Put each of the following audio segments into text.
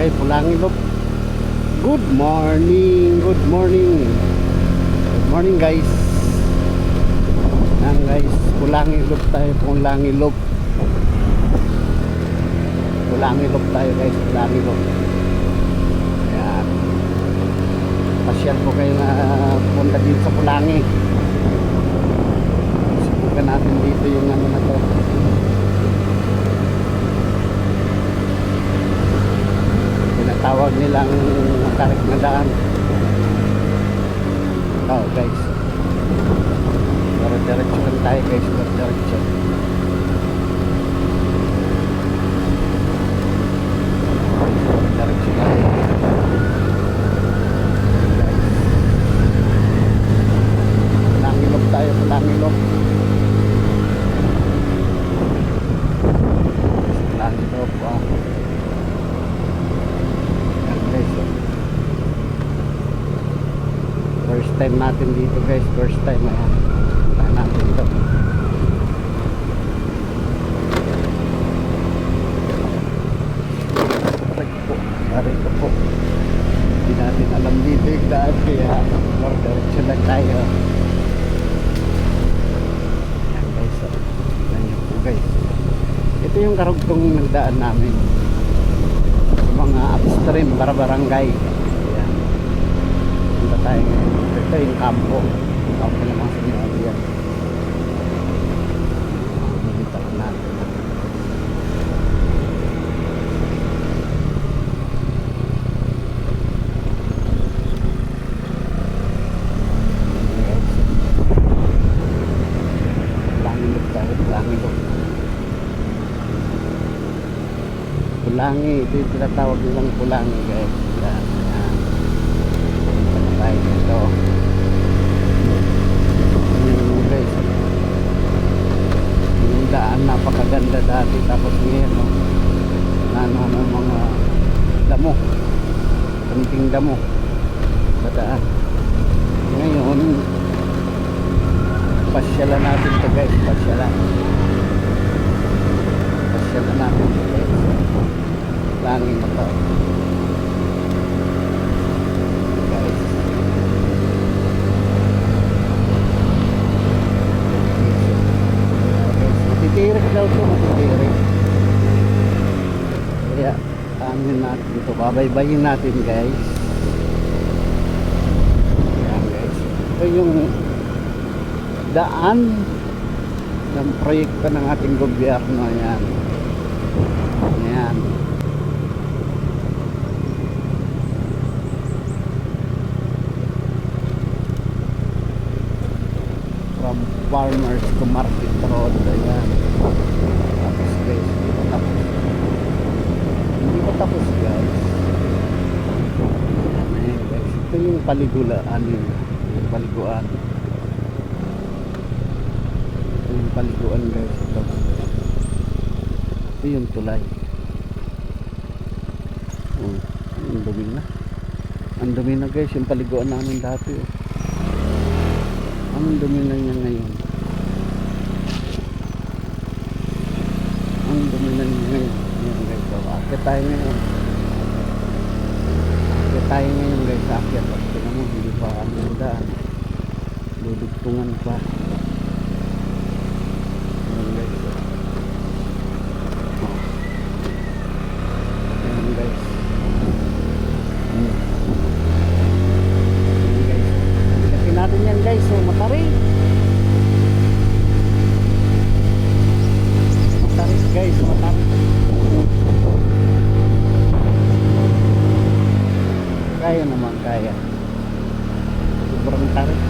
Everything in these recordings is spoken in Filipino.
barangay Pulangilog. Good morning, good morning. Good morning guys. Yan guys, Pulangilog tayo, Pulangilog. Pulangilog tayo guys, Pulangilog. Ayan. Pasyal po kayo na punta dito sa Pulangi. Subukan natin dito yung ano na to. Tawag nilang tarik na daan. Oh guys, diretso lang tayo guys, diretso. Diretso tayo guys. Pulangilog tayo, Pulangilog. Pulangilog pa. First time natin dito guys, first time. Ayan, punta natin ito. Arito po, hindi natin alam dito yung daan, kaya diretso lang tayo. Ayan guys, tignan nyo po guys, ito yung karugtong ng daan namin, yung mga upstream, barangay. Ayan, punta tayo ngayon. Ito yung kampo naman sa mga yan. Dito natin. Pulangilog tayo, Pulangilog. Pulangi, ito yung tinatawag nilang Pulangi guys. Ayan. Punta tayo dito. Yung daan napakaganda dati, tapos ngayon ano ng mga damo, kunting damo sa daan. Ngayon pasyalan natin to guys, pasyalan natin to guys. Langin na to guys. Matitirik daw ito, matitirik. Kaya amin natin ito, babaybayin natin guys. Ayan guys, ito yung daan ng proyekto ng ating gobyerno. Ayan, ayan. From farmers to market road. Ayan. Tapos guys, hindi pa tapos guys. Ayan guys, ito yung paliguan, yung paliguan. Ito yung paliguan guys. Ito yung tulay. Ang dumi na. Ang dumi na guys, yung paliguan namin dati. Ang dumi na niya ngayon. Ang dumi na niya ngayon. Ayan guys, so akit tayo ngayon. Akit tayo ngayon guys, akit. Tingnan mo, hindi pa ano yung daan. Dudugtungan pa. Ayan guys, so. Ayan guys. Natin yan guys, so matarik guys, matarik. Kaya naman, kaya. Sobrang tarik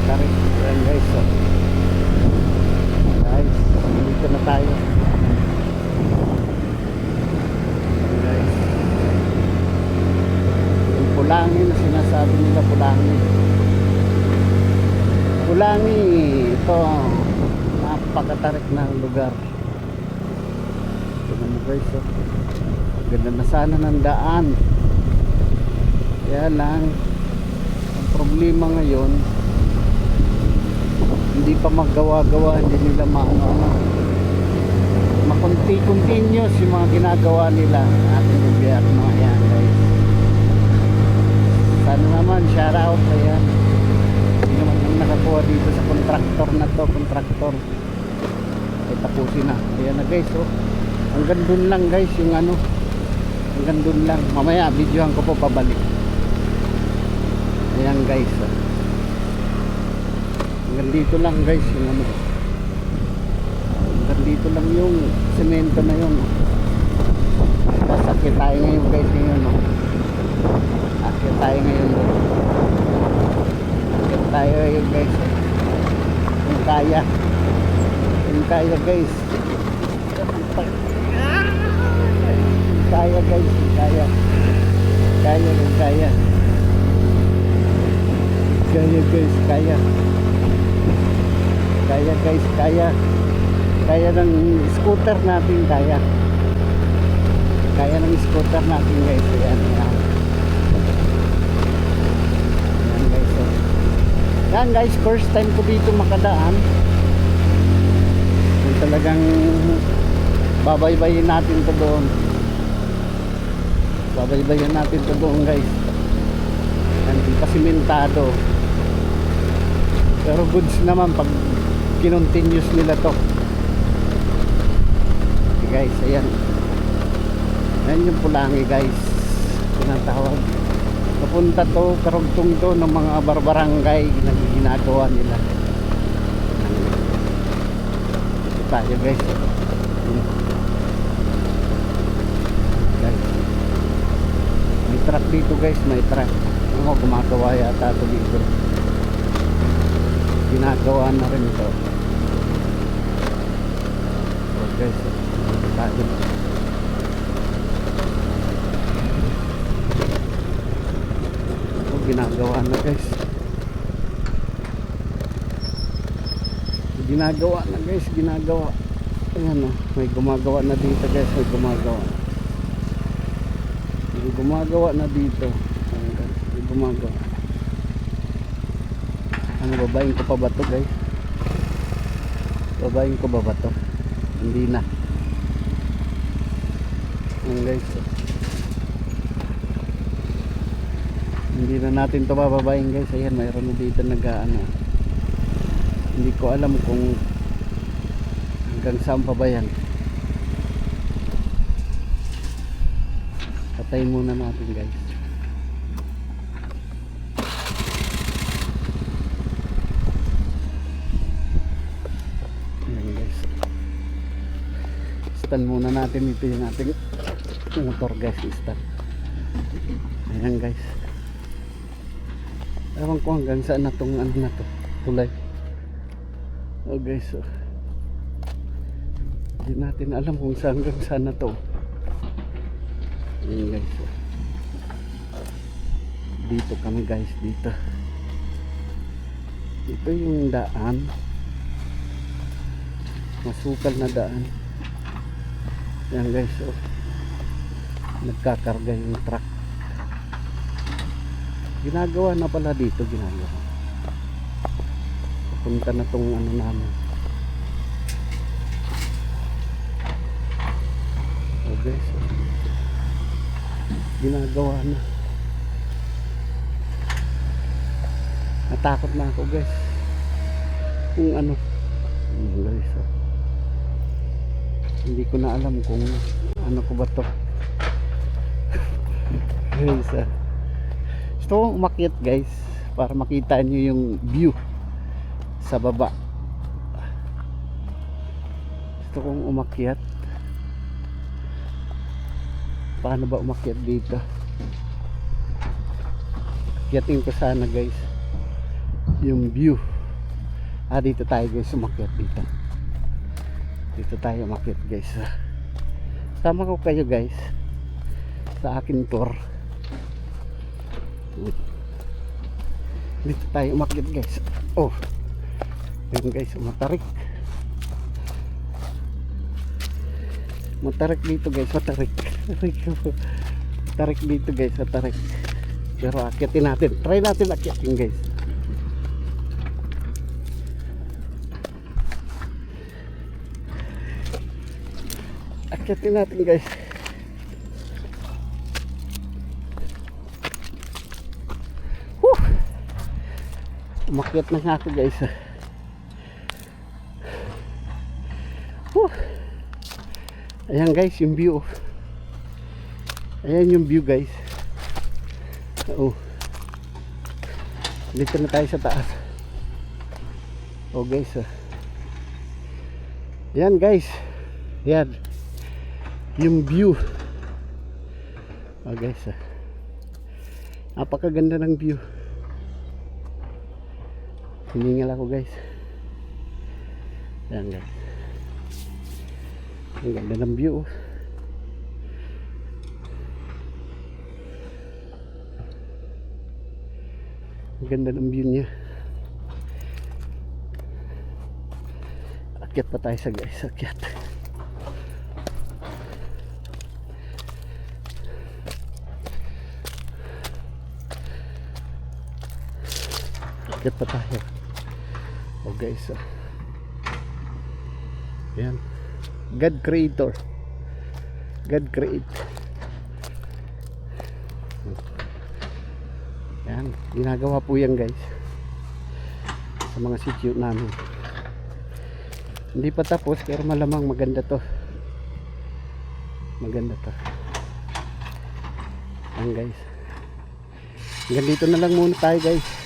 tarik yan guys, so guys, dito na tayo guys. Pulangi na sinasabi nila, Pulangi ito, napakatarik na lugar. Tignan mo guys, ganda na sana ng daan, kaya lang ang problema ngayon, hindi pa magawa-gawa, hindi nila continuous yung mga ginagawa nila ating gobyerno. Ayan guys, sana naman shout out. Ayan, hindi naman ang nakakuha dito sa contractor na to, contractor ay tapusin na. Ayan na guys, oh, hanggang dun lang guys yung ano, hanggang dun lang. Mamaya videohan ko po pabalik. Ayan guys, oh, hanggang dito lang guys yung ano, hanggang dito lang yung semento na yun. Sasakit tayo ngayon guys, ngayon, oh. Akit tayo ngayon, akit tayo ngayon guys, oh. Kung kaya, kung kaya guys, kaya guys, kaya, kaya, kaya, kaya guys, kaya, kaya guys, kaya, kaya ng scooter natin, kaya, kaya ng scooter natin guys. Ayan, ayan, ayan guys, oh. Yan guys, first time ko dito makadaan. Kung talagang babaybayin natin to doon, babaybayin natin to doon guys. Hindi pa simentado, pero goods naman pag kinontinuous nila to. Okay guys, ayan, ayan yung Pulangi guys, tinatawag. Papunta to, karugtong to ng mga barbarangay na ginagawa nila. Ito tayo guys, guys, may truck dito guys, may truck. Ano, gumagawa yata ito dito, ginagawa na rin ito. So guys, ito tayo. Ginagawa na guys, ginagawa na guys, ginagawa. Ayan, oh, may gumagawa na dito guys, may gumagawa na dito. Ayan guys, may gumagawa. Ano, babayin ko pa ba to guys? Babayin ko ba to? Hindi na. Ayan guys, oh. Hindi na natin to bababayin guys. Ayan, mayroon na dito nag-ano. Hindi ko alam kung hanggang saan pa ba yan. Patayin muna natin guys. Ayan guys, stand muna natin ito yung ating motor guys, stand. Ayan guys, ewan ko hanggang saan na tong ano na to, tulay. Oh guys, oh, hindi natin alam kung saan hanggang saan na to. Ayan guys, oh. Dito kami guys, dito yung daan, masukal na daan. Ayan guys, oh, nagkakarga yung truck. Ginagawa na pala dito, ginagawa. Papunta na tong ano namin. Oh guys, ginagawa na. Natakot na ako guys kung ano. Guys, oh, hindi ko na alam kung ano ko ba to. Guys, gusto kong umakyat guys para makita nyo yung view sa baba. Gusto kong umakyat. Paano ba umakyat dito? Akyatin ko sana guys yung view. Dito tayo guys, umakyat dito. Dito tayo umakyat guys. Sama ko kayo guys sa akin tour. Dito tayo umakyat guys. Oh, ayun guys, matarik. Matarik dito guys, matarik. Tarik dito guys, matarik. Pero akyatin natin. Try natin akyatin guys. Akitin natin guys. Woo! Umakyat na nga ako guys. Woo! Ayan guys yung view. Ayan yung view guys. Oh. Dito na tayo sa taas. Oh guys. Ayan guys. Ayan. Yung view. Oh guys. Napakaganda ng view. Hiningal ako guys. Ayan guys. Ang ganda ng view. Ang ganda ng view niya. Akyat pa tayo sa guys. Akyat. Akyat pa tayo. Oh guys. Ayan. God creator. God create. Yan, ginagawa po yan guys sa mga sityo namin. Hindi pa tapos pero malamang maganda to. Maganda to. Yan guys. Hanggang dito na lang muna tayo guys.